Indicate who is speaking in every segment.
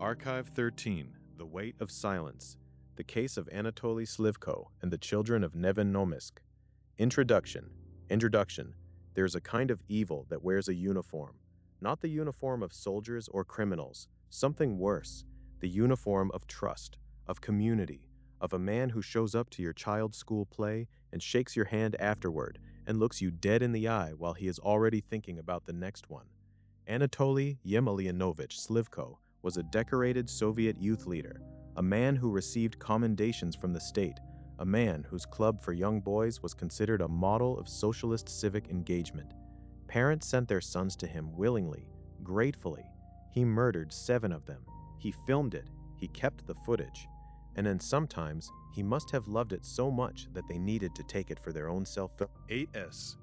Speaker 1: Archive 13, The Weight of Silence, The Case of Anatoly Slivko and the Children of Nevinnomyssk. Introduction. There's a kind of evil that wears a uniform. Not the uniform of soldiers or criminals, something worse. The uniform of trust, of community, of a man who shows up to your child's school play and shakes your hand afterward and looks you dead in the eye while he is already thinking about the next one. Anatoly Yemelyanovich Slivko was a decorated Soviet youth leader, a man who received commendations from the state, a man whose club for young boys was considered a model of socialist civic engagement. Parents sent their sons to him willingly, gratefully. He murdered 7 of them. He filmed it. He kept the footage. And then sometimes he must have loved it so much that they needed to take it for their own self-fulfillment. 8S.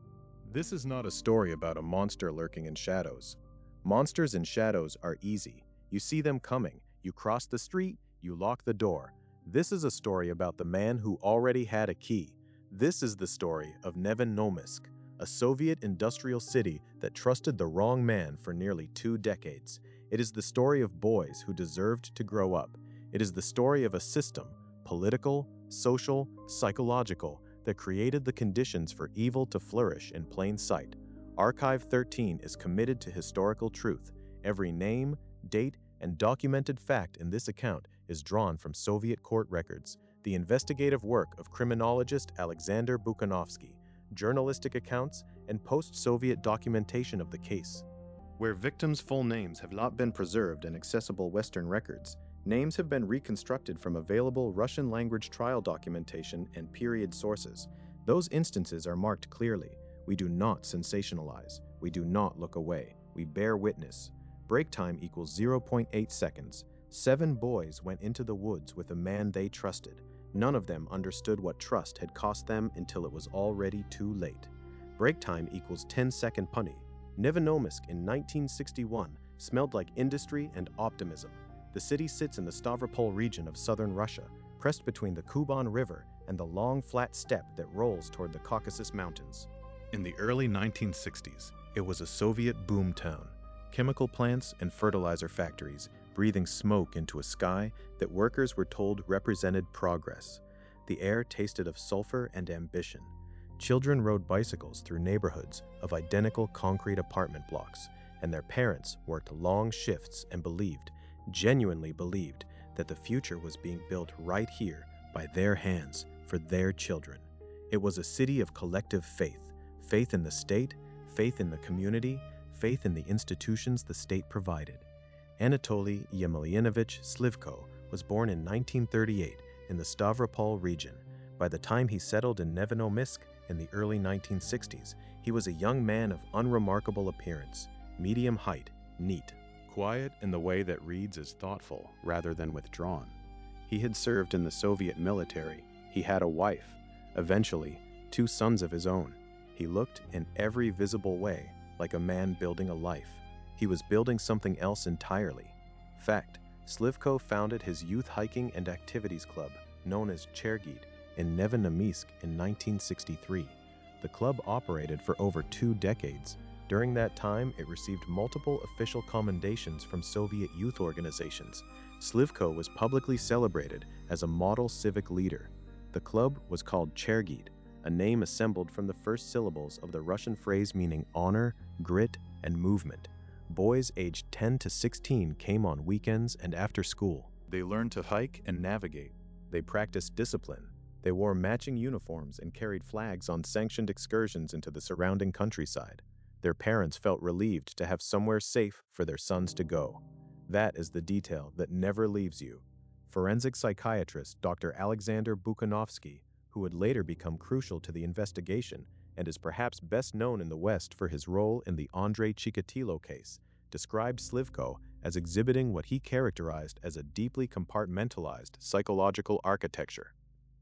Speaker 1: This is not a story about a monster lurking in shadows. Monsters in shadows are easy. You see them coming. You cross the street. You lock the door. This is a story about the man who already had a key. This is the story of Nevinnomyssk, a Soviet industrial city that trusted the wrong man for nearly 2 decades. It is the story of boys who deserved to grow up. It is the story of a system, political, social, psychological, that created the conditions for evil to flourish in plain sight. Archive 13 is committed to historical truth. Every name, date, and documented fact in this account is drawn from Soviet court records, the investigative work of criminologist Aleksandr Bukhanovsky, journalistic accounts, and post-Soviet documentation of the case. Where victims' full names have not been preserved in accessible Western records, names have been reconstructed from available Russian-language trial documentation and period sources. Those instances are marked clearly. We do not sensationalize. We do not look away. We bear witness. Break time equals 0.8 seconds. 7 boys went into the woods with a man they trusted. None of them understood what trust had cost them until it was already too late. Break time equals 10-second punny. Nevinnomyssk in 1961 smelled like industry and optimism. The city sits in the Stavropol region of southern Russia, pressed between the Kuban River and the long flat steppe that rolls toward the Caucasus Mountains. In the early 1960s, it was a Soviet boom town. Chemical plants and fertilizer factories breathing smoke into a sky that workers were told represented progress. The air tasted of sulfur and ambition. Children rode bicycles through neighborhoods of identical concrete apartment blocks, and their parents worked long shifts and genuinely believed, that the future was being built right here by their hands for their children. It was a city of collective faith, faith in the state, faith in the community, faith in the institutions the state provided. Anatoly Yemelyanovich Slivko was born in 1938 in the Stavropol region. By the time he settled in Nevinnomyssk in the early 1960s, he was a young man of unremarkable appearance, medium height, neat, quiet in the way that reads as thoughtful rather than withdrawn. He had served in the Soviet military. He had a wife, eventually 2 sons of his own. He looked in every visible way like a man building a life. He was building something else entirely. Fact, Slivko founded his youth hiking and activities club, known as Chernihiv, in Nevinnomyssk in 1963. The club operated for over 2 decades. During that time, it received multiple official commendations from Soviet youth organizations. Slivko was publicly celebrated as a model civic leader. The club was called Chernihiv, a name assembled from the first syllables of the Russian phrase meaning honor, grit, and movement. Boys aged 10 to 16 came on weekends and after school. They learned to hike and navigate. They practiced discipline. They wore matching uniforms and carried flags on sanctioned excursions into the surrounding countryside. Their parents felt relieved to have somewhere safe for their sons to go. That is the detail that never leaves you. Forensic psychiatrist Dr. Aleksandr Bukhanovsky, who would later become crucial to the investigation and is perhaps best known in the West for his role in the Andrei Chikatilo case, described Slivko as exhibiting what he characterized as a deeply compartmentalized psychological architecture.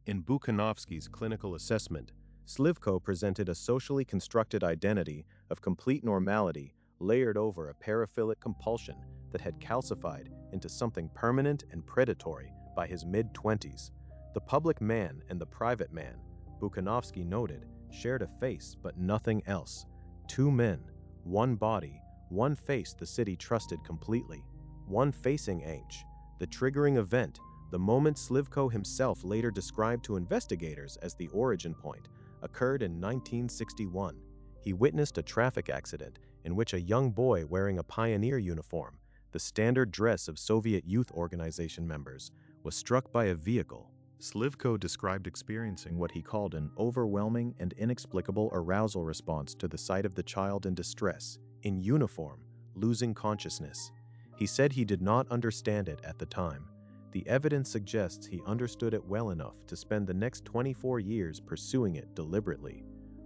Speaker 1: In Bukhanovsky's clinical assessment, Slivko presented a socially constructed identity of complete normality layered over a paraphilic compulsion that had calcified into something permanent and predatory by his mid-20s. The public man and the private man, Bukhanovsky noted, shared a face but nothing else. 2 men, 1 body, 1 face the city trusted completely. one facing Anch. The triggering event, the moment Slivko himself later described to investigators as the origin point, occurred in 1961. He witnessed a traffic accident in which a young boy wearing a pioneer uniform, the standard dress of Soviet youth organization members, was struck by a vehicle. Slivko described experiencing what he called an overwhelming and inexplicable arousal response to the sight of the child in distress, in uniform, losing consciousness. He said he did not understand it at the time. The evidence suggests he understood it well enough to spend the next 24 years pursuing it deliberately.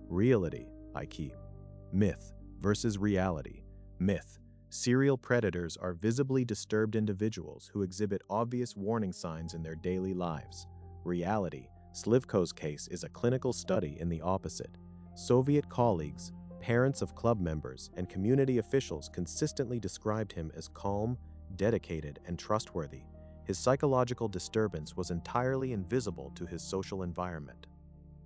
Speaker 1: Reality, I keep. Myth versus reality. Myth. Serial predators are visibly disturbed individuals who exhibit obvious warning signs in their daily lives. Reality. Slivko's case is a clinical study in the opposite. Soviet colleagues, parents of club members, and community officials consistently described him as calm, dedicated, and trustworthy. His psychological disturbance was entirely invisible to his social environment.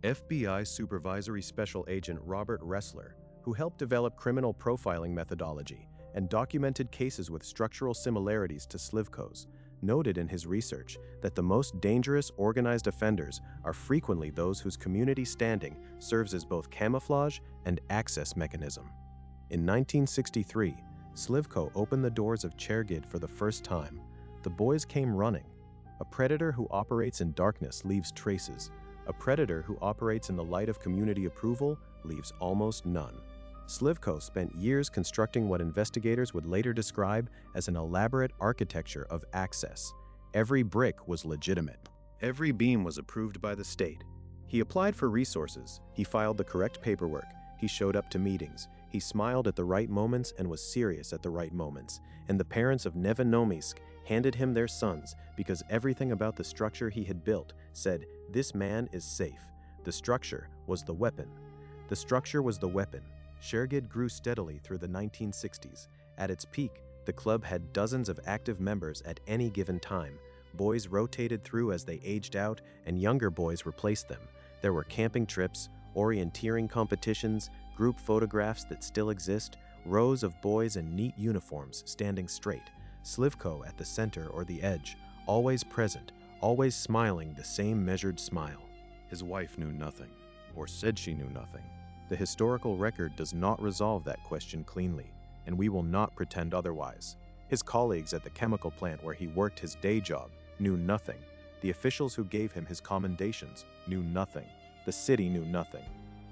Speaker 1: FBI Supervisory Special Agent Robert Ressler, who helped develop criminal profiling methodology and documented cases with structural similarities to Slivko's, noted in his research that the most dangerous organized offenders are frequently those whose community standing serves as both camouflage and access mechanism. In 1963, Slivko opened the doors of Chernihiv for the first time. The boys came running. A predator who operates in darkness leaves traces. A predator who operates in the light of community approval leaves almost none. Slivko spent years constructing what investigators would later describe as an elaborate architecture of access. Every brick was legitimate. Every beam was approved by the state. He applied for resources. He filed the correct paperwork. He showed up to meetings. He smiled at the right moments and was serious at the right moments. And the parents of Nevinnomyssk handed him their sons because everything about the structure he had built said, "This man is safe." The structure was the weapon. The structure was the weapon. Chernihiv grew steadily through the 1960s. At its peak, the club had dozens of active members at any given time. Boys rotated through as they aged out, and younger boys replaced them. There were camping trips, orienteering competitions, group photographs that still exist, rows of boys in neat uniforms standing straight. Slivko at the center or the edge, always present, always smiling the same measured smile. His wife knew nothing, or said she knew nothing. The historical record does not resolve that question cleanly, and we will not pretend otherwise. His colleagues at the chemical plant where he worked his day job knew nothing. The officials who gave him his commendations knew nothing. The city knew nothing.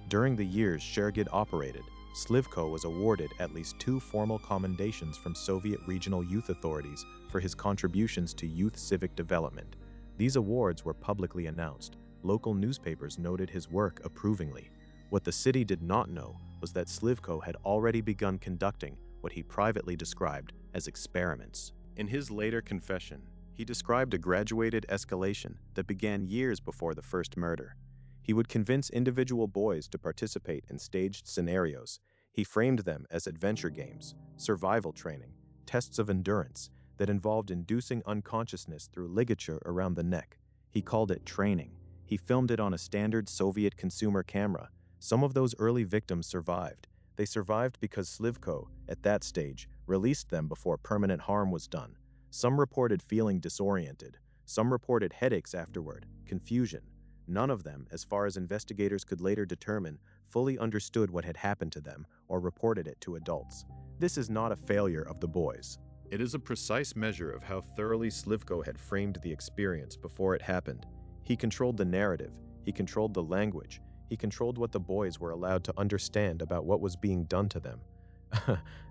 Speaker 1: During the years Chernihiv operated, Slivko was awarded at least 2 formal commendations from Soviet regional youth authorities for his contributions to youth civic development. These awards were publicly announced. Local newspapers noted his work approvingly. What the city did not know was that Slivko had already begun conducting what he privately described as experiments. In his later confession, he described a graduated escalation that began years before the first murder. He would convince individual boys to participate in staged scenarios. He framed them as adventure games, survival training, tests of endurance that involved inducing unconsciousness through ligature around the neck. He called it training. He filmed it on a standard Soviet consumer camera. Some of those early victims survived. They survived because Slivko, at that stage, released them before permanent harm was done. Some reported feeling disoriented. Some reported headaches afterward, confusion. None of them, as far as investigators could later determine, fully understood what had happened to them or reported it to adults. This is not a failure of the boys. It is a precise measure of how thoroughly Slivko had framed the experience before it happened. He controlled the narrative. He controlled the language. He controlled what the boys were allowed to understand about what was being done to them.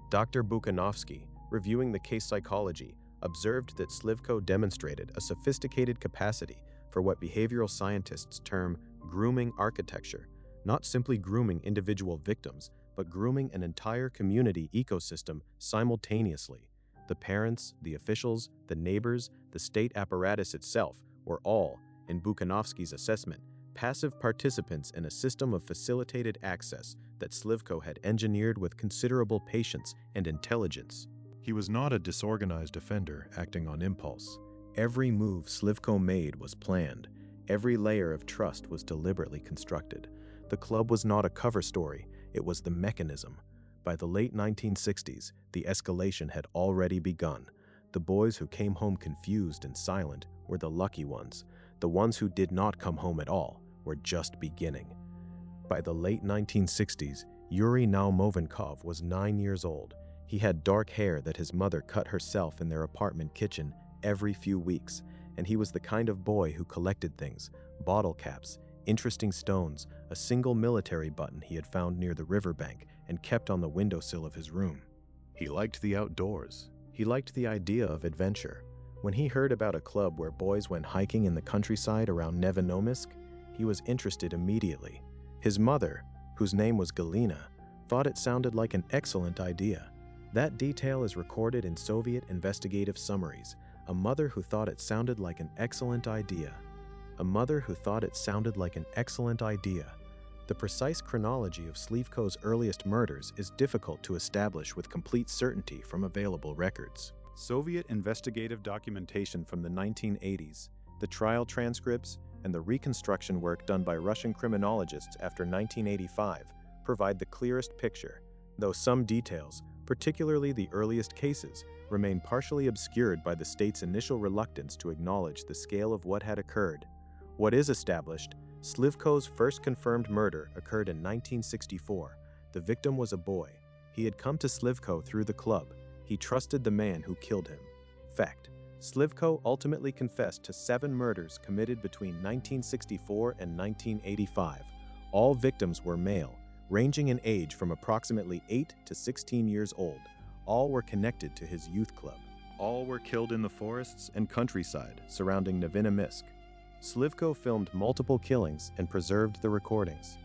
Speaker 1: Dr. Bukhanovsky, reviewing the case psychology, observed that Slivko demonstrated a sophisticated capacity for what behavioral scientists term grooming architecture, not simply grooming individual victims, but grooming an entire community ecosystem simultaneously. The parents, the officials, the neighbors, the state apparatus itself were all, in Bukhanovsky's assessment, passive participants in a system of facilitated access that Slivko had engineered with considerable patience and intelligence. He was not a disorganized offender acting on impulse. Every move Slivko made was planned. Every layer of trust was deliberately constructed. The club was not a cover story, it was the mechanism. By the late 1960s, the escalation had already begun. The boys who came home confused and silent were the lucky ones. The ones who did not come home at all were just beginning. By the late 1960s, Yuri Naumovenkov was 9 years old. He had dark hair that his mother cut herself in their apartment kitchen every few weeks, and he was the kind of boy who collected things: bottle caps, interesting stones, a single military button he had found near the riverbank and kept on the windowsill of his room. He liked the outdoors. He liked the idea of adventure. When he heard about a club where boys went hiking in the countryside around Nevinnomyssk, he was interested immediately. His mother, whose name was Galina, thought it sounded like an excellent idea. That detail is recorded in Soviet investigative summaries. A mother who thought it sounded like an excellent idea. A mother who thought it sounded like an excellent idea. The precise chronology of Slivko's earliest murders is difficult to establish with complete certainty from available records. Soviet investigative documentation from the 1980s, the trial transcripts, and the reconstruction work done by Russian criminologists after 1985 provide the clearest picture, though some details, particularly the earliest cases, remain partially obscured by the state's initial reluctance to acknowledge the scale of what had occurred. What is established: Slivko's first confirmed murder occurred in 1964. The victim was a boy. He had come to Slivko through the club. He trusted the man who killed him. Fact: Slivko ultimately confessed to 7 murders committed between 1964 and 1985. All victims were male, ranging in age from approximately 8 to 16 years old. All were connected to his youth club. All were killed in the forests and countryside surrounding Nevinnomyssk. Slivko filmed multiple killings and preserved the recordings.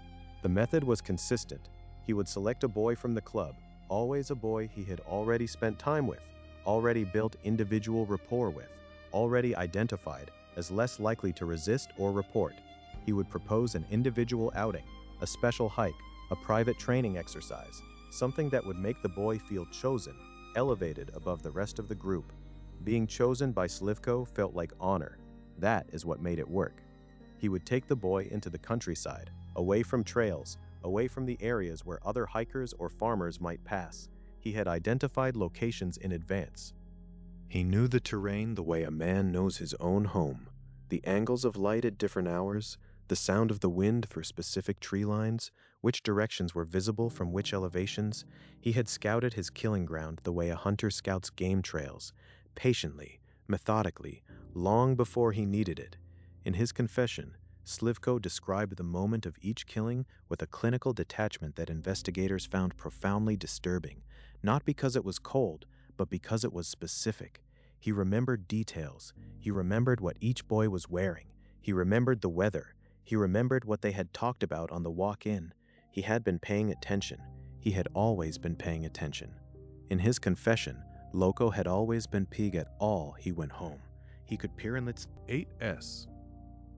Speaker 1: The method was consistent. He would select a boy from the club, always a boy he had already spent time with, already built individual rapport with, already identified as less likely to resist or report. He would propose an individual outing, a special hike, a private training exercise, something that would make the boy feel chosen, elevated above the rest of the group. Being chosen by Slivko felt like honor. That is what made it work. He would take the boy into the countryside, away from trails, away from the areas where other hikers or farmers might pass. He had identified locations in advance. He knew the terrain the way a man knows his own home. The angles of light at different hours, the sound of the wind for specific tree lines, which directions were visible from which elevations. He had scouted his killing ground the way a hunter scouts game trails, patiently, methodically, long before he needed it. In his confession, Slivko described the moment of each killing with a clinical detachment that investigators found profoundly disturbing, not because it was cold, but because it was specific. He remembered details. He remembered what each boy was wearing. He remembered the weather. He remembered what they had talked about on the walk in. He had been paying attention. He had always been paying attention. In his confession, Loko had always been pig at all he went home. He could peer in its 8S.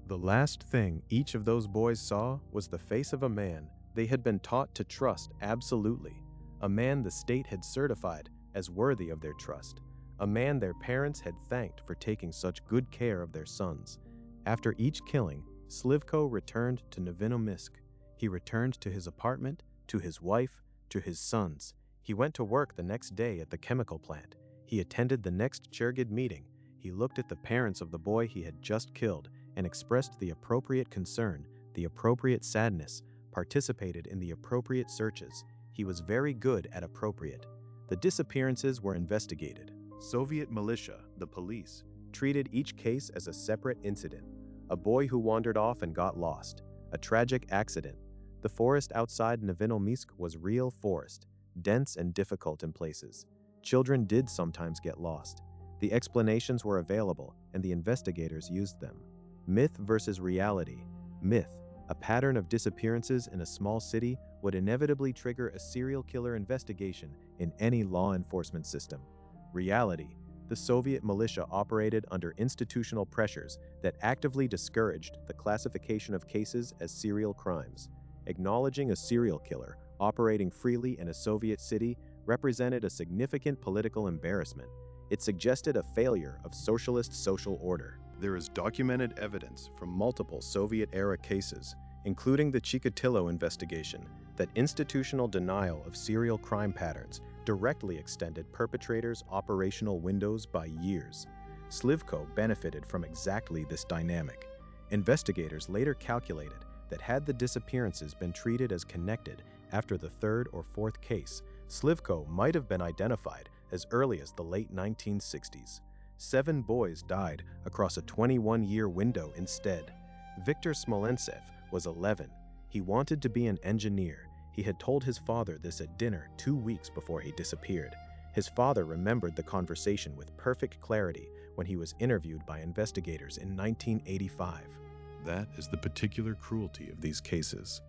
Speaker 1: The last thing each of those boys saw was the face of a man they had been taught to trust absolutely, a man the state had certified as worthy of their trust, a man their parents had thanked for taking such good care of their sons. After each killing, Slivko returned to Nevinnomyssk. He returned to his apartment, to his wife, to his sons. He went to work the next day at the chemical plant. He attended the next Chernihiv meeting. He looked at the parents of the boy he had just killed and expressed the appropriate concern, the appropriate sadness, participated in the appropriate searches. He was very good at appropriate. The disappearances were investigated. Soviet militia, the police, treated each case as a separate incident. A boy who wandered off and got lost. A tragic accident. The forest outside Nevinnomyssk was real forest, dense and difficult in places. Children did sometimes get lost. The explanations were available, and the investigators used them. Myth versus reality. Myth, a pattern of disappearances in a small city, would inevitably trigger a serial killer investigation in any law enforcement system. Reality, the Soviet militia operated under institutional pressures that actively discouraged the classification of cases as serial crimes. Acknowledging a serial killer operating freely in a Soviet city represented a significant political embarrassment. It suggested a failure of socialist social order. There is documented evidence from multiple Soviet-era cases, including the Chikatilo investigation, that institutional denial of serial crime patterns directly extended perpetrators' operational windows by years. Slivko benefited from exactly this dynamic. Investigators later calculated that had the disappearances been treated as connected after the third or fourth case, Slivko might have been identified as early as the late 1960s. 7 boys died across a 21-year window instead. Viktor Smolentsev was 11. He wanted to be an engineer. He had told his father this at dinner 2 weeks before he disappeared. His father remembered the conversation with perfect clarity when he was interviewed by investigators in 1985. That is the particular cruelty of these cases.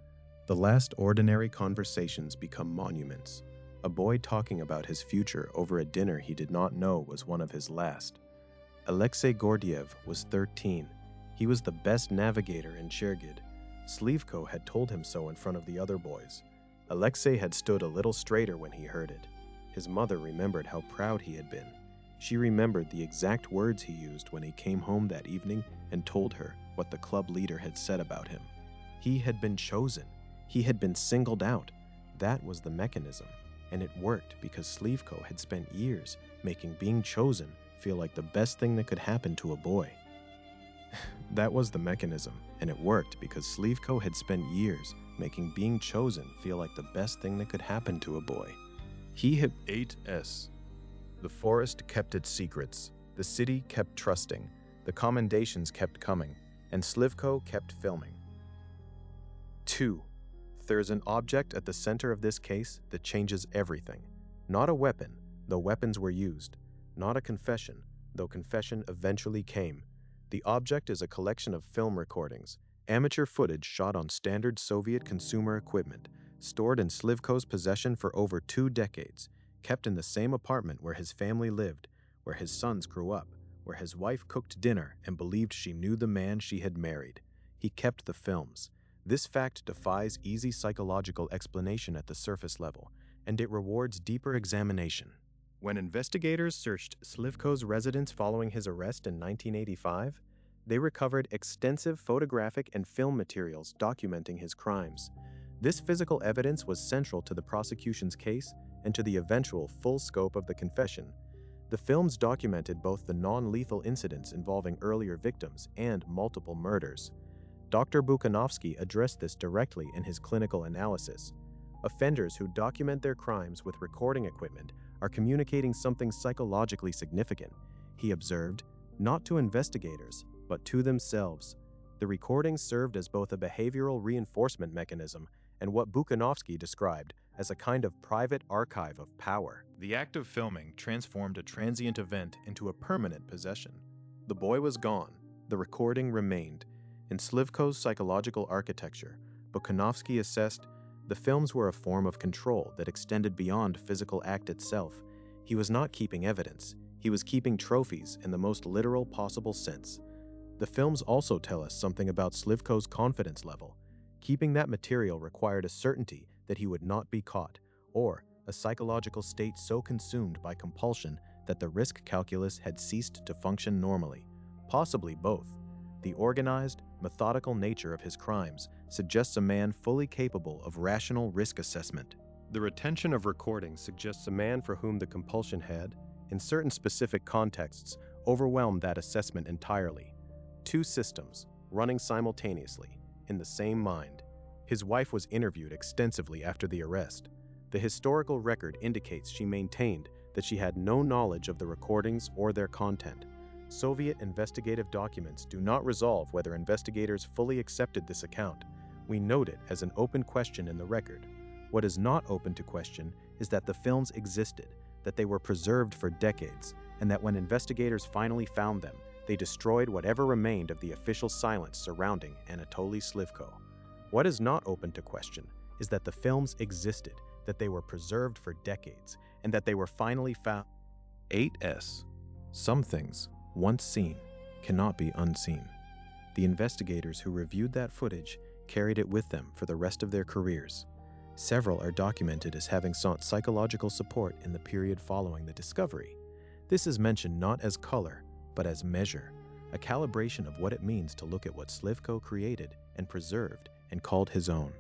Speaker 1: The last ordinary conversations become monuments. A boy talking about his future over a dinner he did not know was one of his last. Alexei Gordiev was 13. He was the best navigator in Chernihiv. Slivko had told him so in front of the other boys. Alexei had stood a little straighter when he heard it. His mother remembered how proud he had been. She remembered the exact words he used when he came home that evening and told her what the club leader had said about him. He had been chosen. He had been singled out. That was the mechanism, and it worked because Slivko had spent years making being chosen feel like the best thing that could happen to a boy. That was the mechanism, and it worked because Slivko had spent years making being chosen feel like the best thing that could happen to a boy. He had 8S. The forest kept its secrets, the city kept trusting, the commendations kept coming, and Slivko kept filming. 2. There's an object at the center of this case that changes everything. Not a weapon, though weapons were used. Not a confession, though confession eventually came. The object is a collection of film recordings, amateur footage shot on standard Soviet consumer equipment, stored in Slivko's possession for over 2 decades, kept in the same apartment where his family lived, where his sons grew up, where his wife cooked dinner and believed she knew the man she had married. He kept the films. This fact defies easy psychological explanation at the surface level, and it rewards deeper examination. When investigators searched Slivko's residence following his arrest in 1985, they recovered extensive photographic and film materials documenting his crimes. This physical evidence was central to the prosecution's case and to the eventual full scope of the confession. The films documented both the non-lethal incidents involving earlier victims and multiple murders. Dr. Bukhanovsky addressed this directly in his clinical analysis. Offenders who document their crimes with recording equipment are communicating something psychologically significant, he observed, not to investigators, but to themselves. The recordings served as both a behavioral reinforcement mechanism and what Bukhanovsky described as a kind of private archive of power. The act of filming transformed a transient event into a permanent possession. The boy was gone. The recording remained. In Slivko's psychological architecture, Bukhanovsky assessed the films were a form of control that extended beyond physical act itself. He was not keeping evidence. He was keeping trophies in the most literal possible sense. The films also tell us something about Slivko's confidence level. Keeping that material required a certainty that he would not be caught, or a psychological state so consumed by compulsion that the risk calculus had ceased to function normally. Possibly both. The organized, methodical nature of his crimes suggests a man fully capable of rational risk assessment. The retention of recordings suggests a man for whom the compulsion had, in certain specific contexts, overwhelmed that assessment entirely. 2 systems, running simultaneously, in the same mind. His wife was interviewed extensively after the arrest. The historical record indicates she maintained that she had no knowledge of the recordings or their content. Soviet investigative documents do not resolve whether investigators fully accepted this account. We note it as an open question in the record. What is not open to question is that the films existed, that they were preserved for decades, and that when investigators finally found them, they destroyed whatever remained of the official silence surrounding Anatoly Slivko. What is not open to question is that the films existed, that they were preserved for decades, and that they were finally found. 8S. Some things, once seen, cannot be unseen. The investigators who reviewed that footage carried it with them for the rest of their careers. Several are documented as having sought psychological support in the period following the discovery. This is mentioned not as color, but as measure, a calibration of what it means to look at what Slivko created and preserved and called his own.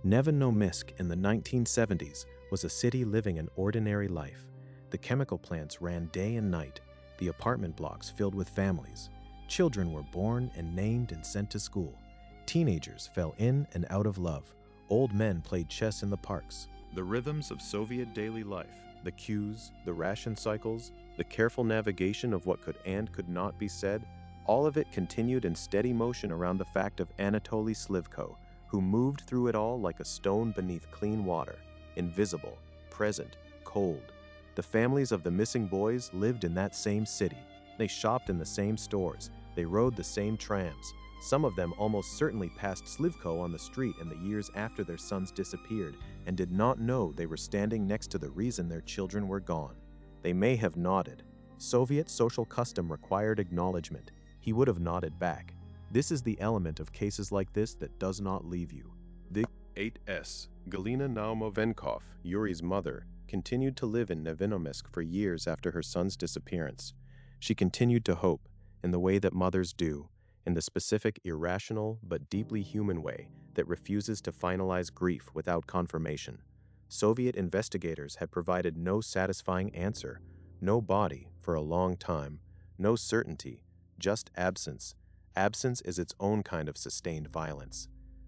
Speaker 1: Nevinnomyssk in the 1970s was a city living an ordinary life. The chemical plants ran day and night, the apartment blocks filled with families. Children were born and named and sent to school. Teenagers fell in and out of love. Old men played chess in the parks. The rhythms of Soviet daily life, the cues, the ration cycles, the careful navigation of what could and could not be said, all of it continued in steady motion around the fact of Anatoly Slivko, who moved through it all like a stone beneath clean water, invisible, present, cold. The families of the missing boys lived in that same city. They shopped in the same stores. They rode the same trams. Some of them almost certainly passed Slivko on the street in the years after their sons disappeared and did not know they were standing next to the reason their children were gone. They may have nodded. Soviet social custom required acknowledgement. He would have nodded back. This is the element of cases like this that does not leave you. The 8S, Galina Naumovenkov, Yuri's mother, continued to live in Nevinnomyssk for years after her son's disappearance. She continued to hope, in the way that mothers do, in the specific irrational but deeply human way that refuses to finalize grief without confirmation. Soviet investigators had provided no satisfying answer, no body for a long time, no certainty, just absence. Absence is its own kind of sustained violence.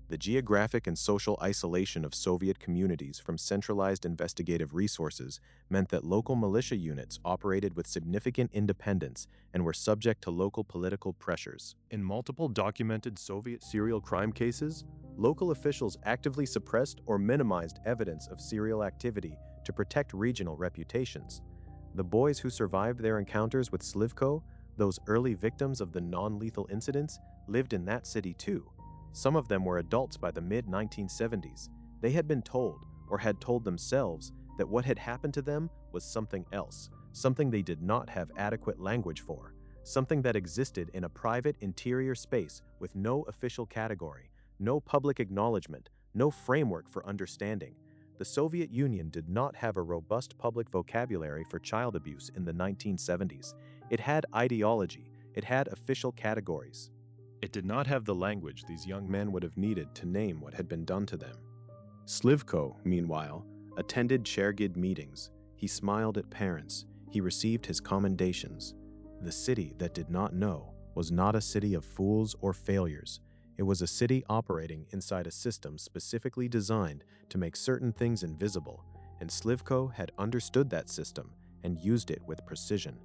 Speaker 1: The geographic and social isolation of Soviet communities from centralized investigative resources meant that local militia units operated with significant independence and were subject to local political pressures. In multiple documented Soviet serial crime cases, local officials actively suppressed or minimized evidence of serial activity to protect regional reputations. The boys who survived their encounters with Slivko, those early victims of the non-lethal incidents, lived in that city too. Some of them were adults by the mid-1970s. They had been told, or had told themselves, that what had happened to them was something else, something they did not have adequate language for, something that existed in a private interior space with no official category, no public acknowledgement, no framework for understanding. The Soviet Union did not have a robust public vocabulary for child abuse in the 1970s. It had ideology, it had official categories. It did not have the language these young men would have needed to name what had been done to them. Slivko, meanwhile, attended Chernihiv meetings. He smiled at parents. He received his commendations. The city that did not know was not a city of fools or failures. It was a city operating inside a system specifically designed to make certain things invisible, and Slivko had understood that system and used it with precision.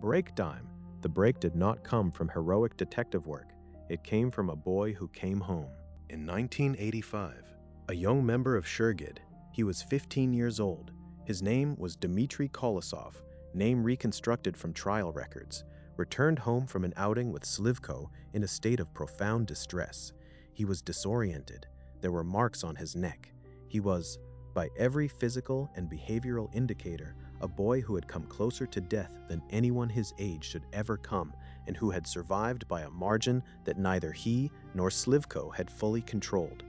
Speaker 1: Break time. The break did not come from heroic detective work. It came from a boy who came home. In 1985, a young member of Chernihiv, he was 15 years old. His name was Dmitry Kolosov, name reconstructed from trial records, returned home from an outing with Slivko in a state of profound distress. He was disoriented. There were marks on his neck. He was, by every physical and behavioral indicator, a boy who had come closer to death than anyone his age should ever come, and who had survived by a margin that neither he nor Slivko had fully controlled.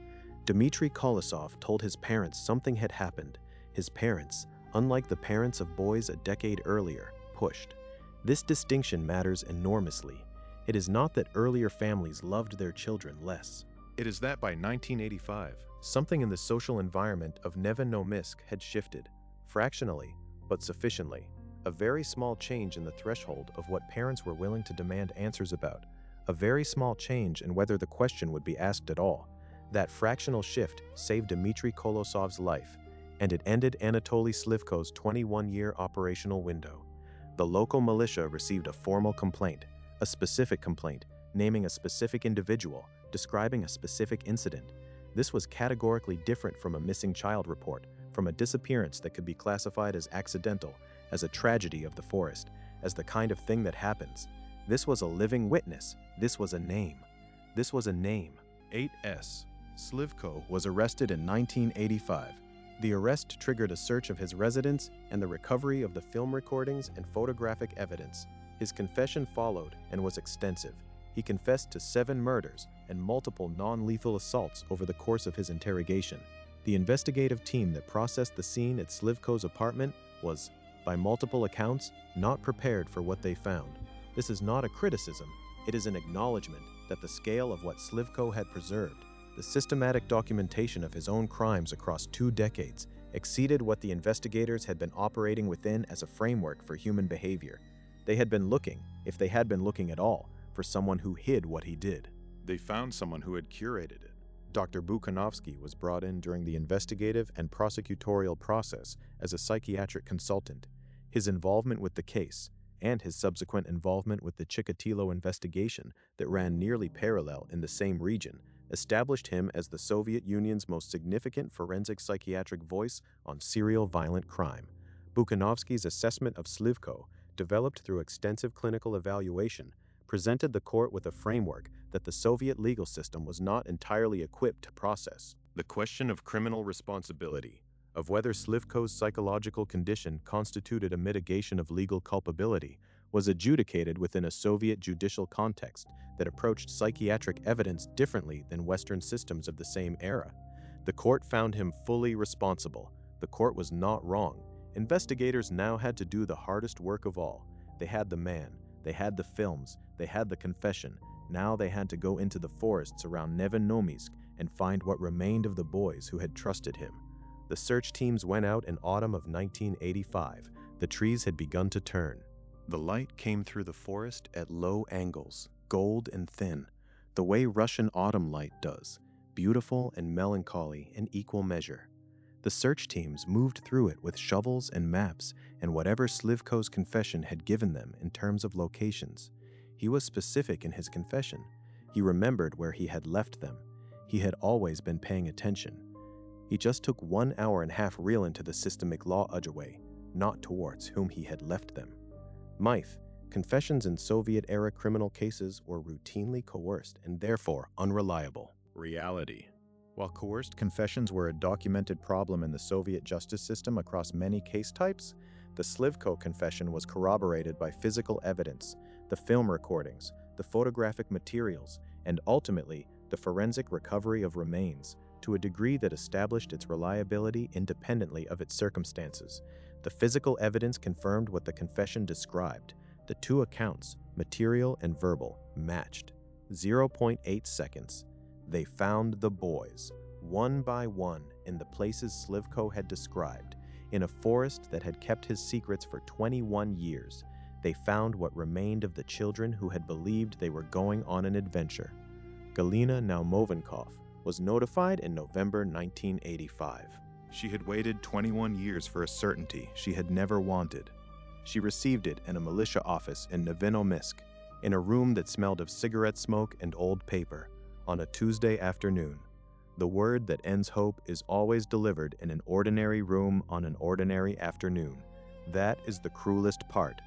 Speaker 1: Dmitry Kolosov told his parents something had happened. His parents, unlike the parents of boys a decade earlier, pushed. This distinction matters enormously. It is not that earlier families loved their children less. It is that by 1985, something in the social environment of Nevinnomyssk had shifted, fractionally, but sufficiently. A very small change in the threshold of what parents were willing to demand answers about. A very small change in whether the question would be asked at all. That fractional shift saved Dmitry Kolosov's life, and it ended Anatoly Slivko's 21-year operational window. The local militia received a formal complaint, a specific complaint, naming a specific individual, describing a specific incident. This was categorically different from a missing child report, from a disappearance that could be classified as accidental, as a tragedy of the forest, as the kind of thing that happens. This was a living witness. This was a name. This was a name. 8S. Slivko was arrested in 1985. The arrest triggered a search of his residence and the recovery of the film recordings and photographic evidence. His confession followed and was extensive. He confessed to 7 murders and multiple non-lethal assaults over the course of his interrogation. The investigative team that processed the scene at Slivko's apartment was, by multiple accounts, not prepared for what they found. This is not a criticism, it is an acknowledgement that the scale of what Slivko had preserved, the systematic documentation of his own crimes across 2 decades, exceeded what the investigators had been operating within as a framework for human behavior. They had been looking, if they had been looking at all, for someone who hid what he did. They found someone who had curated it. Dr. Bukhanovsky was brought in during the investigative and prosecutorial process as a psychiatric consultant. His involvement with the case, and his subsequent involvement with the Chikatilo investigation that ran nearly parallel in the same region, established him as the Soviet Union's most significant forensic psychiatric voice on serial violent crime. Bukhanovsky's assessment of Slivko, developed through extensive clinical evaluation, presented the court with a framework that the Soviet legal system was not entirely equipped to process. The question of criminal responsibility, of whether Slivko's psychological condition constituted a mitigation of legal culpability, was adjudicated within a Soviet judicial context that approached psychiatric evidence differently than Western systems of the same era. The court found him fully responsible. The court was not wrong. Investigators now had to do the hardest work of all. They had the man, they had the films, they had the confession. Now they had to go into the forests around Nevinnomyssk and find what remained of the boys who had trusted him. The search teams went out in autumn of 1985. The trees had begun to turn. The light came through the forest at low angles, gold and thin, the way Russian autumn light does, beautiful and melancholy in equal measure. The search teams moved through it with shovels and maps and whatever Slivko's confession had given them in terms of locations. He was specific in his confession. He remembered where he had left them. He had always been paying attention. He just took 1 hour and a half real into the systemic law away, not towards whom he had left them. Myth, confessions in Soviet-era criminal cases were routinely coerced and therefore unreliable. Reality. While coerced confessions were a documented problem in the Soviet justice system across many case types, the Slivko confession was corroborated by physical evidence, the film recordings, the photographic materials, and ultimately the forensic recovery of remains, to a degree that established its reliability independently of its circumstances. The physical evidence confirmed what the confession described. The two accounts, material and verbal, matched. 0.8 seconds. They found the boys, one by one, in the places Slivko had described. In a forest that had kept his secrets for 21 years, they found what remained of the children who had believed they were going on an adventure. Galina Naumovenkov was notified in November 1985. She had waited 21 years for a certainty she had never wanted. She received it in a militia office in Nevinnomyssk, in a room that smelled of cigarette smoke and old paper, on a Tuesday afternoon. The word that ends hope is always delivered in an ordinary room on an ordinary afternoon. That is the cruelest part.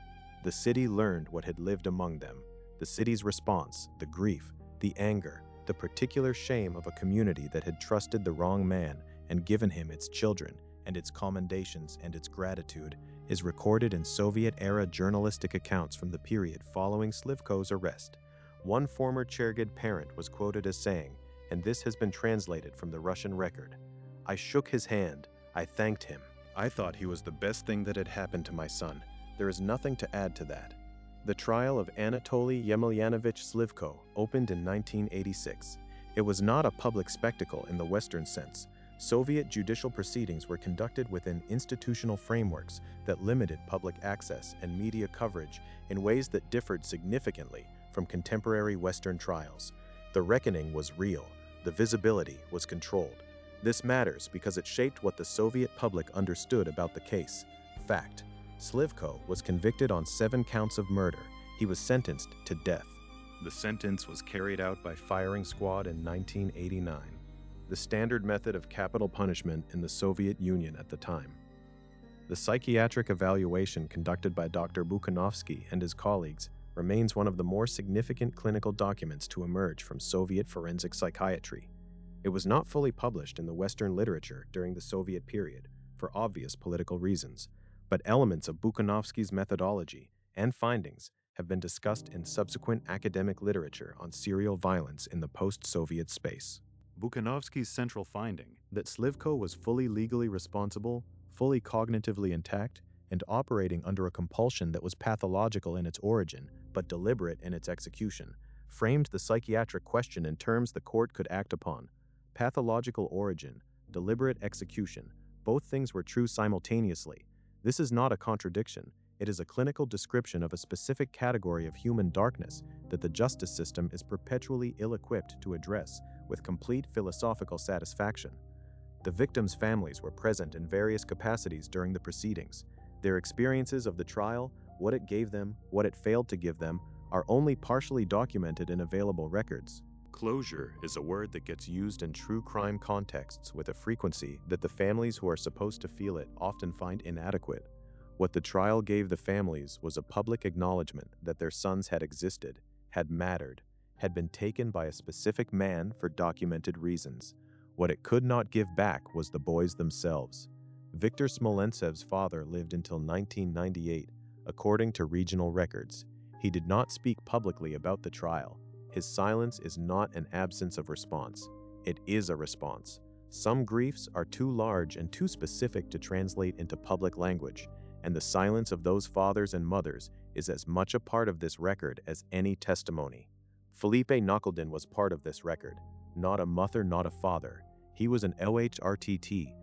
Speaker 1: The city learned what had lived among them. The city's response, the grief, the anger, the particular shame of a community that had trusted the wrong man and given him its children, and its commendations and its gratitude, is recorded in Soviet-era journalistic accounts from the period following Slivko's arrest. One former Chernihiv parent was quoted as saying, and this has been translated from the Russian record, "I shook his hand. I thanked him. I thought he was the best thing that had happened to my son. There is nothing to add to that." The trial of Anatoly Yemelyanovich Slivko opened in 1986. It was not a public spectacle in the Western sense. Soviet judicial proceedings were conducted within institutional frameworks that limited public access and media coverage in ways that differed significantly from contemporary Western trials. The reckoning was real. The visibility was controlled. This matters because it shaped what the Soviet public understood about the case. Fact. Slivko was convicted on 7 counts of murder. He was sentenced to death. The sentence was carried out by firing squad in 1989, the standard method of capital punishment in the Soviet Union at the time. The psychiatric evaluation conducted by Dr. Bukhanovsky and his colleagues remains one of the more significant clinical documents to emerge from Soviet forensic psychiatry. It was not fully published in the Western literature during the Soviet period, for obvious political reasons, but elements of Bukhanovsky's methodology and findings have been discussed in subsequent academic literature on serial violence in the post-Soviet space. Bukhanovsky's central finding, that Slivko was fully legally responsible, fully cognitively intact, and operating under a compulsion that was pathological in its origin, but deliberate in its execution, framed the psychiatric question in terms the court could act upon. Pathological origin, deliberate execution, Both things were true simultaneously. This is not a contradiction. It is a clinical description of a specific category of human darkness that the justice system is perpetually ill-equipped to address with complete philosophical satisfaction. The victims' families were present in various capacities during the proceedings. Their experiences of the trial, what it gave them, what it failed to give them, are only partially documented in available records. Closure is a word that gets used in true crime contexts with a frequency that the families who are supposed to feel it often find inadequate. What the trial gave the families was a public acknowledgement that their sons had existed, had mattered, had been taken by a specific man for documented reasons. What it could not give back was the boys themselves. Viktor Smolentsev's father lived until 1998, according to regional records. He did not speak publicly about the trial. His silence is not an absence of response. It is a response. Some griefs are too large and too specific to translate into public language, and the silence of those fathers and mothers is as much a part of this record as any testimony. Felipe Knuckledin was part of this record. Not a mother, not a father. He was an LHRTT.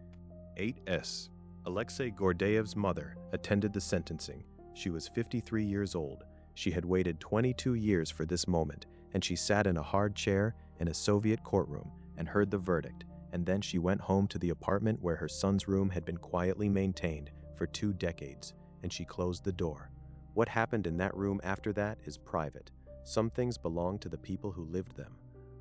Speaker 1: 8S. Alexei Gordeev's mother attended the sentencing. She was 53 years old. She had waited 22 years for this moment, and she sat in a hard chair in a Soviet courtroom and heard the verdict, and then she went home to the apartment where her son's room had been quietly maintained for 2 decades, and she closed the door. What happened in that room after that is private. Some things belong to the people who lived them.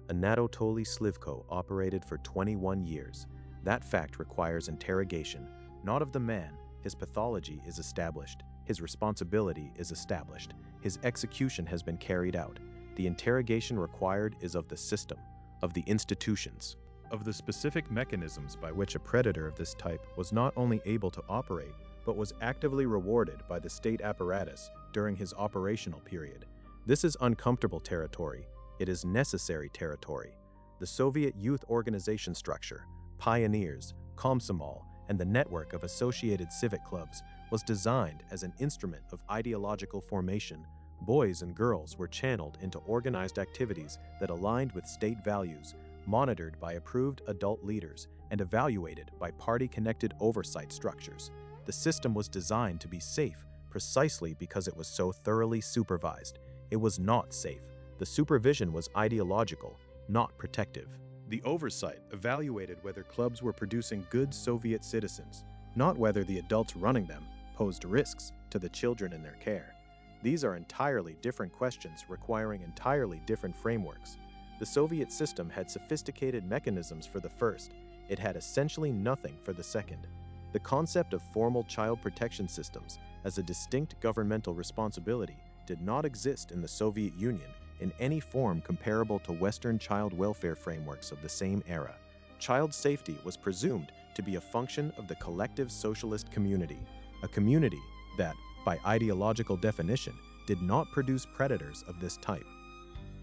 Speaker 1: Anatoly Slivko operated for 21 years. That fact requires interrogation, not of the man. His pathology is established. His responsibility is established. His execution has been carried out. The interrogation required is of the system, of the institutions, of the specific mechanisms by which a predator of this type was not only able to operate, but was actively rewarded by the state apparatus during his operational period. This is uncomfortable territory. It is necessary territory. The Soviet youth organization structure, pioneers, Komsomol, and the network of associated civic clubs was designed as an instrument of ideological formation. Boys and girls were channeled into organized activities that aligned with state values, monitored by approved adult leaders, and evaluated by party-connected oversight structures. The system was designed to be safe precisely because it was so thoroughly supervised. It was not safe. The supervision was ideological, not protective. The oversight evaluated whether clubs were producing good Soviet citizens, not whether the adults running them posed risks to the children in their care. These are entirely different questions requiring entirely different frameworks. The Soviet system had sophisticated mechanisms for the first. It had essentially nothing for the second. The concept of formal child protection systems as a distinct governmental responsibility did not exist in the Soviet Union in any form comparable to Western child welfare frameworks of the same era. Child safety was presumed to be a function of the collective socialist community, a community that, by ideological definition, did not produce predators of this type.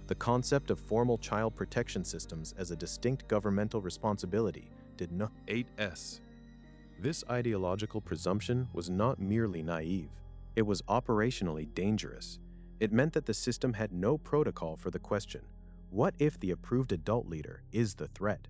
Speaker 1: The concept of formal child protection systems as a distinct governmental responsibility did not. 8S. This ideological presumption was not merely naive. It was operationally dangerous. It meant that the system had no protocol for the question, what if the approved adult leader is the threat?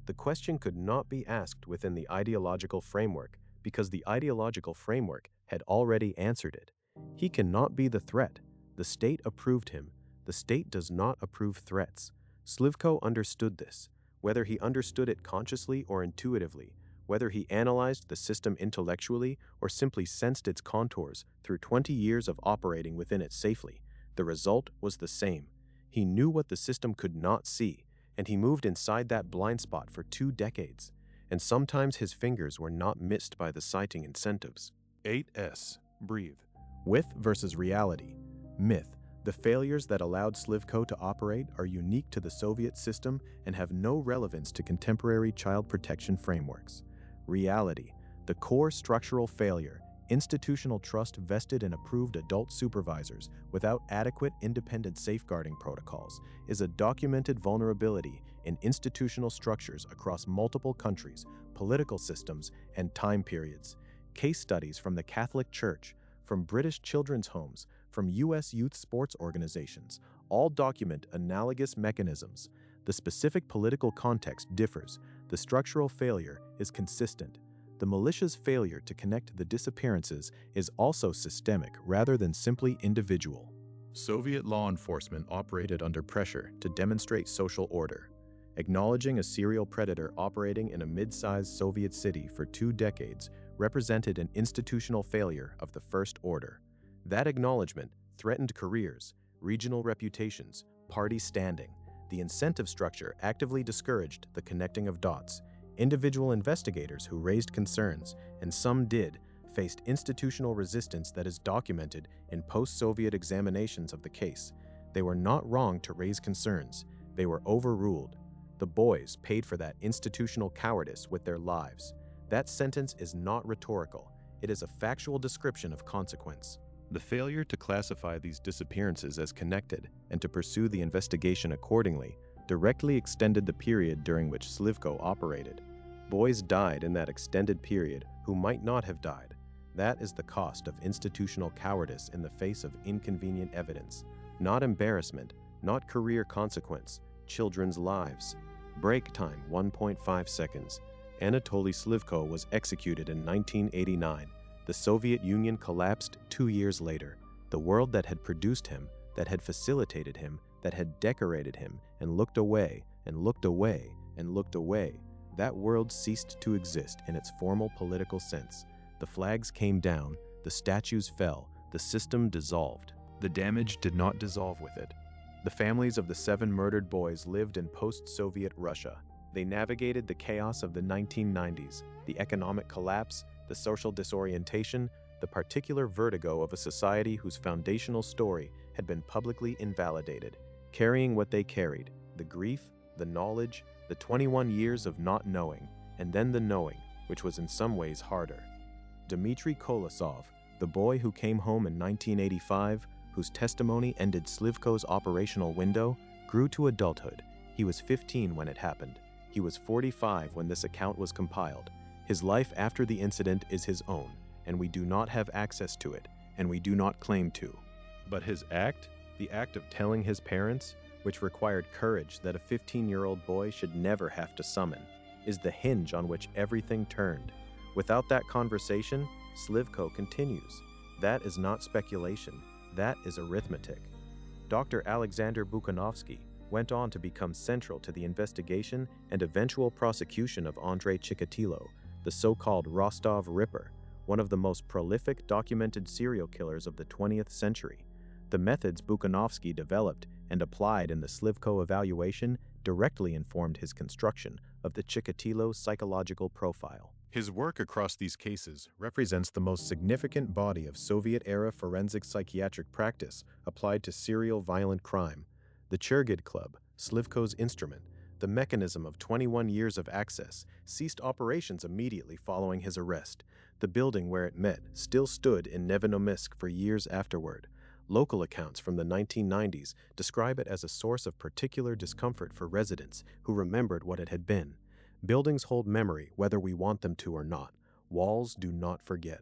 Speaker 1: The question could not be asked within the ideological framework because the ideological framework had already answered it. He cannot be the threat. The state approved him. The state does not approve threats. Slivko understood this, whether he understood it consciously or intuitively, whether he analyzed the system intellectually or simply sensed its contours through 20 years of operating within it safely. The result was the same. He knew what the system could not see, and he moved inside that blind spot for 2 decades, and sometimes his fingers were not missed by the sighting incentives. 8S. Breathe. Myth versus reality. Myth. The failures that allowed Slivko to operate are unique to the Soviet system and have no relevance to contemporary child protection frameworks. Reality. The core structural failure, institutional trust vested in approved adult supervisors without adequate independent safeguarding protocols, is a documented vulnerability in institutional structures across multiple countries, political systems, and time periods. Case studies from the Catholic Church, from British children's homes, from U.S. youth sports organizations, all document analogous mechanisms. The specific political context differs. The structural failure is consistent. The militia's failure to connect the disappearances is also systemic rather than simply individual. Soviet law enforcement operated under pressure to demonstrate social order. Acknowledging a serial predator operating in a mid-sized Soviet city for 2 decades represented an institutional failure of the First Order. That acknowledgement threatened careers, regional reputations, party standing. The incentive structure actively discouraged the connecting of dots. Individual investigators who raised concerns, and some did, faced institutional resistance that is documented in post-Soviet examinations of the case. They were not wrong to raise concerns. They were overruled. The boys paid for that institutional cowardice with their lives. That sentence is not rhetorical. It is a factual description of consequence. The failure to classify these disappearances as connected and to pursue the investigation accordingly directly extended the period during which Slivko operated. Boys died in that extended period who might not have died. That is the cost of institutional cowardice in the face of inconvenient evidence. Not embarrassment, not career consequence, children's lives. Break time 1.5 seconds. Anatoly Slivko was executed in 1989. The Soviet Union collapsed 2 years later. The world that had produced him, that had facilitated him, that had decorated him, and looked away, and looked away, and looked away, that world ceased to exist in its formal political sense. The flags came down, the statues fell, the system dissolved. The damage did not dissolve with it. The families of the 7 murdered boys lived in post-Soviet Russia. They navigated the chaos of the 1990s, the economic collapse, the social disorientation, the particular vertigo of a society whose foundational story had been publicly invalidated, carrying what they carried, the grief, the knowledge, the 21 years of not knowing, and then the knowing, which was in some ways harder. Dmitry Kolosov, the boy who came home in 1985, whose testimony ended Slivko's operational window, grew to adulthood. He was 15 when it happened. He was 45 when this account was compiled. His life after the incident is his own, and we do not have access to it, and we do not claim to. But his act, the act of telling his parents, which required courage that a 15-year-old boy should never have to summon, is the hinge on which everything turned. Without that conversation, Slivko continues. That is not speculation. That is arithmetic. Dr. Aleksandr Bukhanovsky went on to become central to the investigation and eventual prosecution of Andrei Chikatilo, the so-called Rostov Ripper, one of the most prolific documented serial killers of the 20th century. The methods Bukhanovsky developed and applied in the Slivko evaluation directly informed his construction of the Chikatilo psychological profile. His work across these cases represents the most significant body of Soviet-era forensic psychiatric practice applied to serial violent crime. The Chernihiv Club, Slivko's instrument, the mechanism of 21 years of access, ceased operations immediately following his arrest. The building where it met still stood in Nevinnomyssk for years afterward. Local accounts from the 1990s describe it as a source of particular discomfort for residents who remembered what it had been. Buildings hold memory whether we want them to or not. Walls do not forget.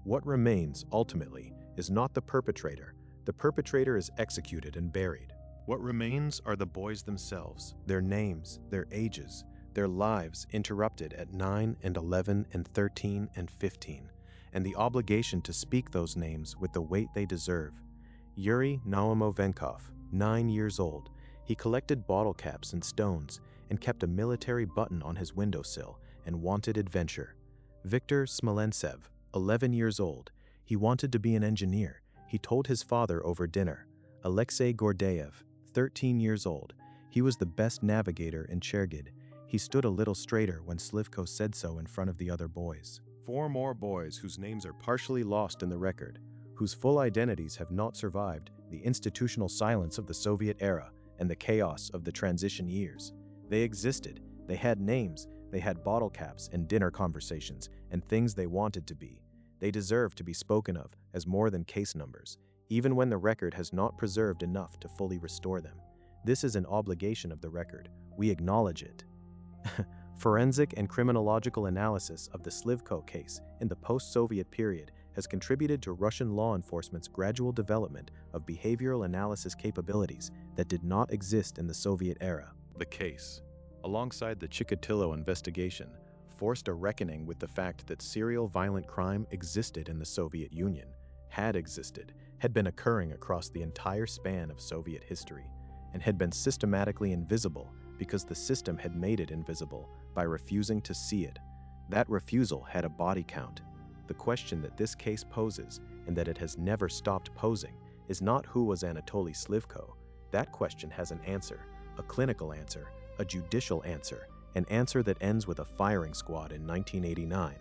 Speaker 1: What remains, ultimately, is not the perpetrator. The perpetrator is executed and buried. What remains are the boys themselves, their names, their ages, their lives interrupted at 9 and 11 and 13 and 15, and the obligation to speak those names with the weight they deserve. Yuri Naumovenkov, 9 years old, he collected bottle caps and stones and kept a military button on his windowsill and wanted adventure. Viktor Smolensev, 11 years old, he wanted to be an engineer. He told his father over dinner. Alexei Gordeyev, 13 years old, he was the best navigator in Chernihiv. He stood a little straighter when Slivko said so in front of the other boys. 4 more boys whose names are partially lost in the record, whose full identities have not survived the institutional silence of the Soviet era and the chaos of the transition years. They existed, they had names, they had bottle caps and dinner conversations and things they wanted to be. They deserve to be spoken of as more than case numbers, even when the record has not preserved enough to fully restore them. This is an obligation of the record. We acknowledge it. Forensic and criminological analysis of the Slivko case in the post-Soviet period has contributed to Russian law enforcement's gradual development of behavioral analysis capabilities that did not exist in the Soviet era. The case, alongside the Chikatilo investigation, forced a reckoning with the fact that serial violent crime existed in the Soviet Union, had existed, had been occurring across the entire span of Soviet history, and had been systematically invisible because the system had made it invisible by refusing to see it. That refusal had a body count. The question that this case poses, and that it has never stopped posing, is not who was Anatoly Slivko. That question has an answer, a clinical answer, a judicial answer, an answer that ends with a firing squad in 1989.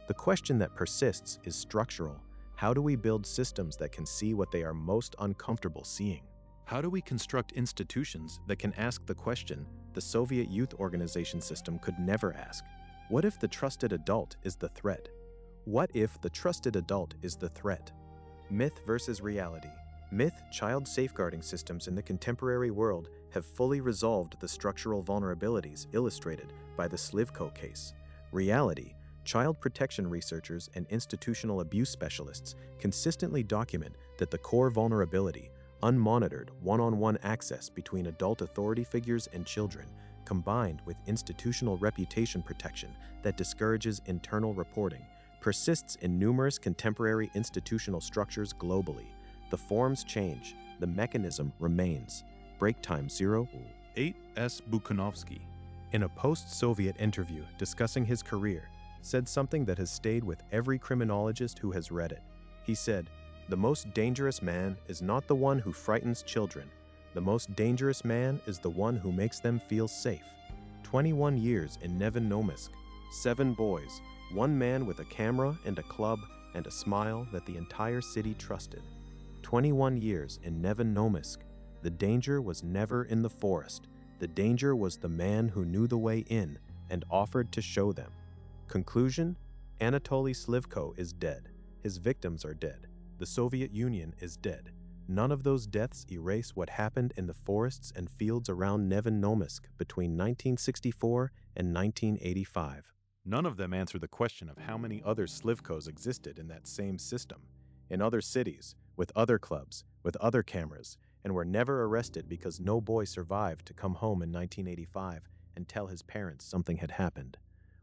Speaker 1: The question that persists is structural. How do we build systems that can see what they are most uncomfortable seeing? How do we construct institutions that can ask the question the Soviet youth organization system could never ask? What if the trusted adult is the threat? What if the trusted adult is the threat? Myth versus reality. Myth child safeguarding systems in the contemporary world have fully resolved the structural vulnerabilities illustrated by the Slivko case. Reality, child protection researchers and institutional abuse specialists consistently document that the core vulnerability, unmonitored one-on-one access between adult authority figures and children, combined with institutional reputation protection that discourages internal reporting, persists in numerous contemporary institutional structures globally. The forms change, the mechanism remains. Break time 08 S. Bukhanovsky, in a post-Soviet interview discussing his career, said something that has stayed with every criminologist who has read it. He said, "The most dangerous man is not the one who frightens children. The most dangerous man is the one who makes them feel safe." 21 years in Nevinnomyssk, 7 boys, 1 man with a camera and a club and a smile that the entire city trusted. 21 years in Nevinnomyssk. The danger was never in the forest. The danger was the man who knew the way in and offered to show them. Conclusion: Anatoly Slivko is dead. His victims are dead. The Soviet Union is dead. None of those deaths erase what happened in the forests and fields around Nevinnomyssk between 1964 and 1985. None of them answer the question of how many other Slivkos existed in that same system, in other cities, with other clubs, with other cameras, and were never arrested because no boy survived to come home in 1985 and tell his parents something had happened.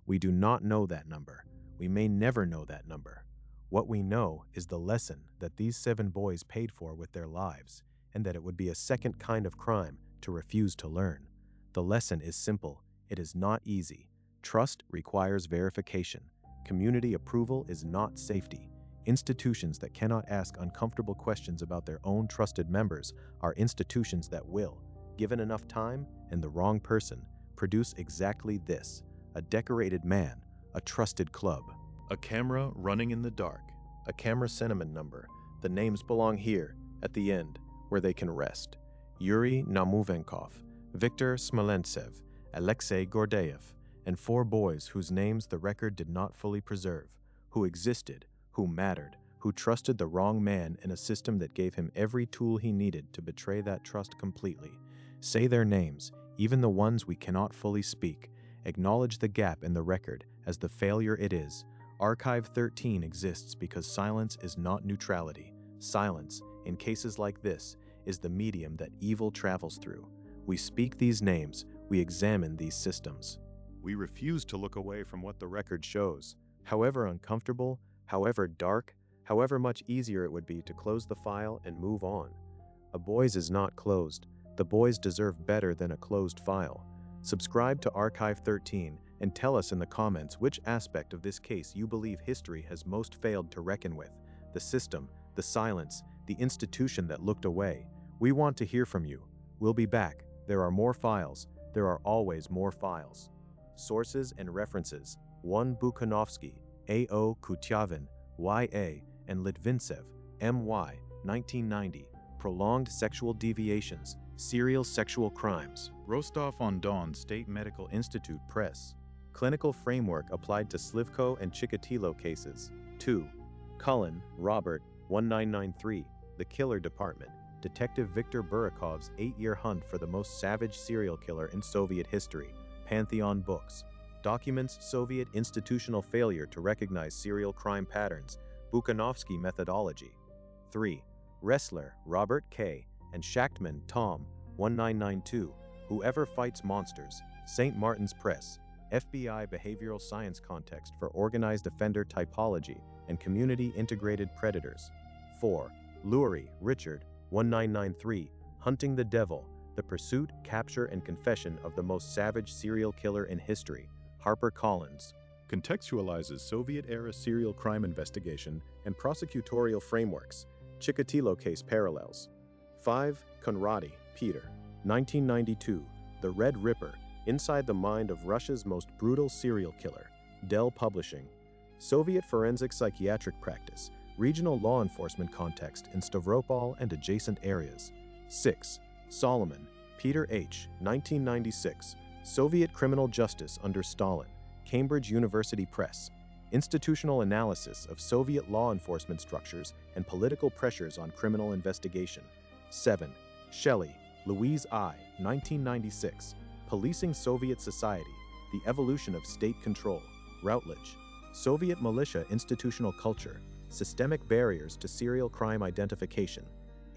Speaker 1: We do not know that number. We may never know that number. What we know is the lesson that these 7 boys paid for with their lives, and that it would be a second kind of crime to refuse to learn. The lesson is simple. It is not easy. Trust requires verification. Community approval is not safety. Institutions that cannot ask uncomfortable questions about their own trusted members are institutions that will, given enough time and the wrong person, produce exactly this: a decorated man, a trusted club, a camera running in the dark, a camera cinnamon number. The names belong here, at the end, where they can rest. Yuri Namuvenkov, Viktor Smolentsev, Alexei Gordeyev, and 4 boys whose names the record did not fully preserve, who existed, who mattered, who trusted the wrong man in a system that gave him every tool he needed to betray that trust completely. Say their names, even the ones we cannot fully speak. Acknowledge the gap in the record as the failure it is. Archive 13 exists because silence is not neutrality. Silence, in cases like this, is the medium that evil travels through. We speak these names, we examine these systems. We refuse to look away from what the record shows. However uncomfortable, however dark, however much easier it would be to close the file and move on. A boys is not closed. The boys deserve better than a closed file. Subscribe to Archive 13 and tell us in the comments which aspect of this case you believe history has most failed to reckon with. The system, the silence, the institution that looked away. We want to hear from you. We'll be back. There are more files. There are always more files. Sources and references: 1 Bukhanovsky, A.O. Kutyavin, Y.A., and Litvintsev, M.Y., 1990. Prolonged sexual deviations, serial sexual crimes. Rostov-on-Don State Medical Institute Press. Clinical framework applied to Slivko and Chikatilo cases. 2. Cullen, Robert, 1993. The Killer Department. Detective Viktor Burakov's 8-year hunt for the most savage serial killer in Soviet history. Pantheon Books. Documents Soviet institutional failure to recognize serial crime patterns. Bukhanovsky methodology. 3. Ressler, Robert K., and Schachtman, Tom, 1992. Whoever Fights Monsters. St. Martin's Press. FBI Behavioral Science Context for Organized Offender Typology and Community-Integrated Predators. 4. Lurie, Richard, 1993, Hunting the Devil, The Pursuit, Capture, and Confession of the Most Savage Serial Killer in History, HarperCollins. Contextualizes Soviet-era serial crime investigation and prosecutorial frameworks, Chikatilo case parallels. 5. Conradi, Peter, 1992, The Red Ripper, Inside the Mind of Russia's Most Brutal Serial Killer, Dell Publishing. Soviet Forensic Psychiatric Practice, Regional Law Enforcement Context in Stavropol and Adjacent Areas. 6. Solomon, Peter H., 1996, Soviet Criminal Justice under Stalin, Cambridge University Press, Institutional Analysis of Soviet Law Enforcement Structures and Political Pressures on Criminal Investigation. 7. Shelley, Louise I., 1996, Policing Soviet Society, The Evolution of State Control, Routledge, Soviet Militia Institutional Culture, Systemic Barriers to Serial Crime Identification.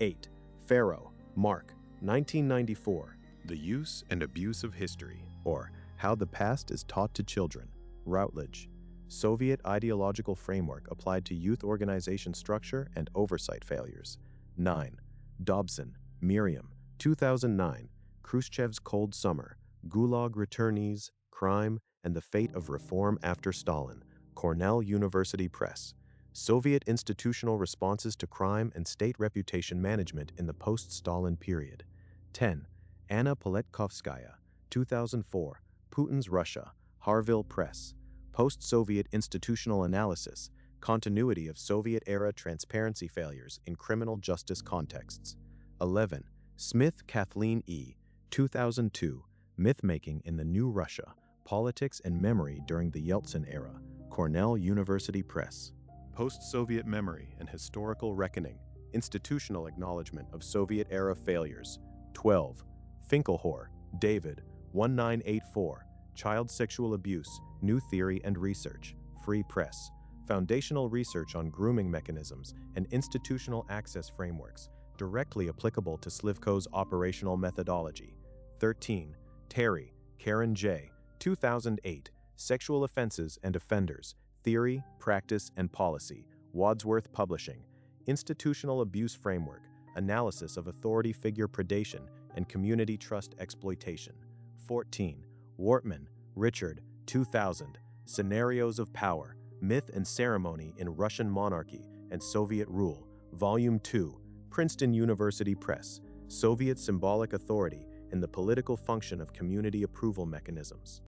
Speaker 1: 8. Farrow, Mark, 1994, The Use and Abuse of History, or How the Past is Taught to Children, Routledge, Soviet Ideological Framework Applied to Youth Organization Structure and Oversight Failures. 9. Dobson, Miriam, 2009, Khrushchev's Cold Summer, Gulag Returnees, Crime, and the Fate of Reform After Stalin, Cornell University Press, Soviet Institutional Responses to Crime and State Reputation Management in the Post-Stalin Period. 10. Anna Poletkovskaya, 2004, Putin's Russia, Harville Press, Post-Soviet Institutional Analysis, Continuity of Soviet-Era Transparency Failures in Criminal Justice Contexts. 11. Smith, Kathleen E., 2002, Myth-Making in the New Russia, Politics and Memory During the Yeltsin Era, Cornell University Press. Post-Soviet Memory and Historical Reckoning, Institutional Acknowledgement of Soviet-Era Failures. 12. Finkelhor, David, 1984, Child Sexual Abuse, New Theory and Research, Free Press, Foundational Research on Grooming Mechanisms and Institutional Access Frameworks, directly applicable to Slivko's operational methodology. 13. Terry, Karen J., 2008, Sexual Offenses and Offenders, Theory, Practice, and Policy, Wadsworth Publishing, Institutional Abuse Framework, Analysis of Authority Figure Predation and Community Trust Exploitation. 14. Wortman, Richard, 2000, Scenarios of Power, Myth and Ceremony in Russian Monarchy and Soviet Rule, Volume 2, Princeton University Press, Soviet Symbolic Authority and the Political Function of Community Approval Mechanisms.